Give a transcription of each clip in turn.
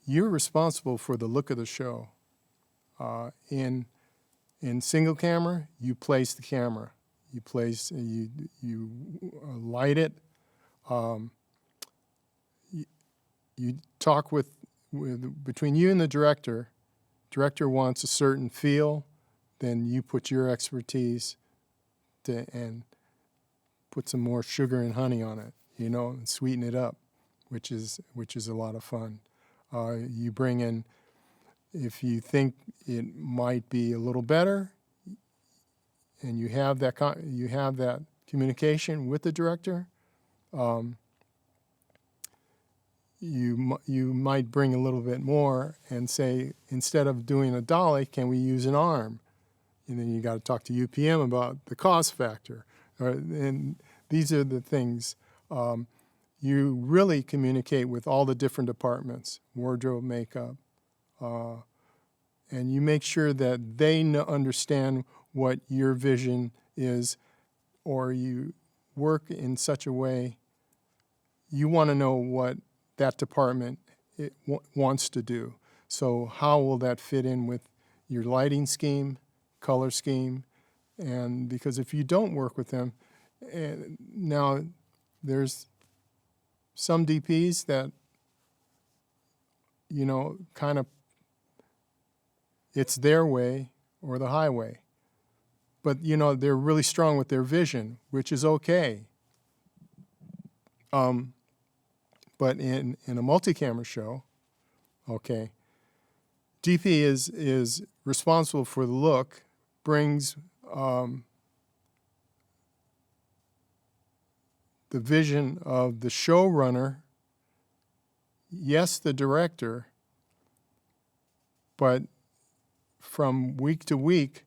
you're responsible for the look of the show. In single camera, you place the camera, you light it. You talk with between you and the director. Director wants a certain feel, then you put your expertise and put some more sugar and honey on it, and sweeten it up, which is a lot of fun. You bring in, if you think it might be a little better, and you have that communication with the director, you might bring a little bit more and say, instead of doing a dolly, can we use an arm? And then you got to talk to UPM about the cost factor. And these are the things. You really communicate with all the different departments, wardrobe, makeup, and you make sure that they understand what your vision is, or you work in such a way you want to know what that department wants to do. So how will that fit in with your lighting scheme, color scheme? And because if you don't work with them, now there's some DPs that, kind of, it's their way or the highway. But, they're really strong with their vision, which is okay. But in a multi-camera show, okay, DP is responsible for the look, brings the vision of the showrunner, yes, the director, but from week to week,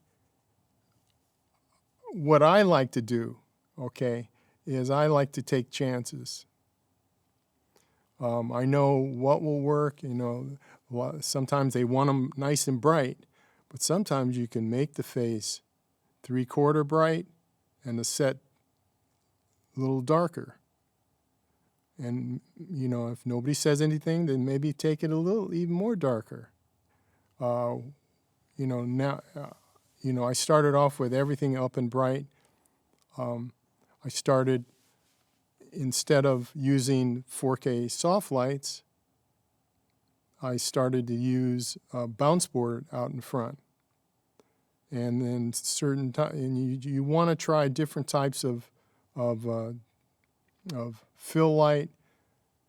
what I like to do, okay, is I like to take chances. I know what will work, sometimes they want them nice and bright, but sometimes you can make the face 3/4 bright and the set a little darker. And, if nobody says anything, then maybe take it a little even more darker. Now, I started off with everything up and bright. I started, instead of using 4K soft lights, I started to use a bounce board out in front. And then you want to try different types of fill light.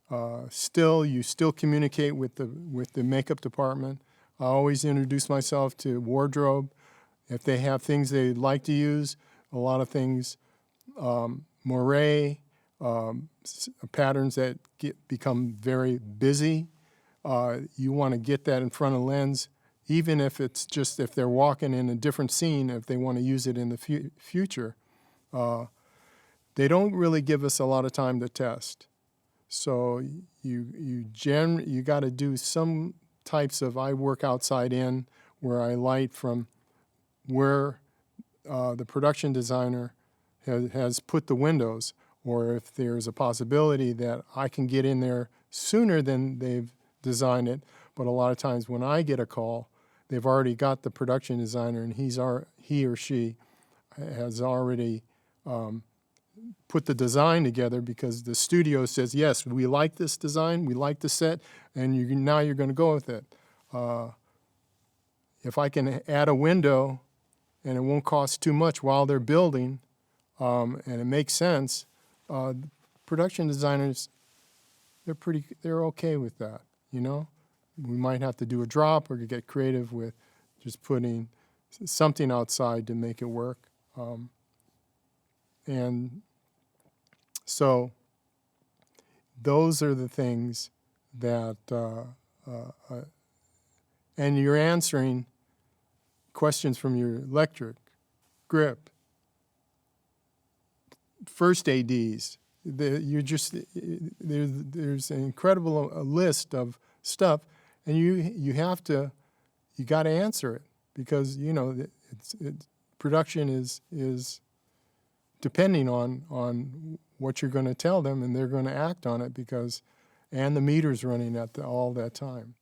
You still communicate with the makeup department. I always introduce myself to wardrobe. If they have things they'd like to use, a lot of things, moire, patterns that become very busy. You want to get that in front of lens, even if it's just if they're walking in a different scene, if they want to use it in the future. They don't really give us a lot of time to test. So you got to do some types of, I work outside in, where I light from where the production designer has put the windows, or if there's a possibility that I can get in there sooner than they've designed it. But a lot of times when I get a call, they've already got the production designer, and he or she has already put the design together, because the studio says, yes, we like this design, we like the set, and now you're going to go with it. If I can add a window and it won't cost too much while they're building, and it makes sense, production designers, they're okay with that, We might have to do a drop or get creative with just putting something outside to make it work. And so those are the things that, and you're answering questions from your electric, grip, first ADs. There's an incredible list of stuff, and you got to answer it, because production is depending on what you're going to tell them, and they're going to act on it, and the meter's running at all that time.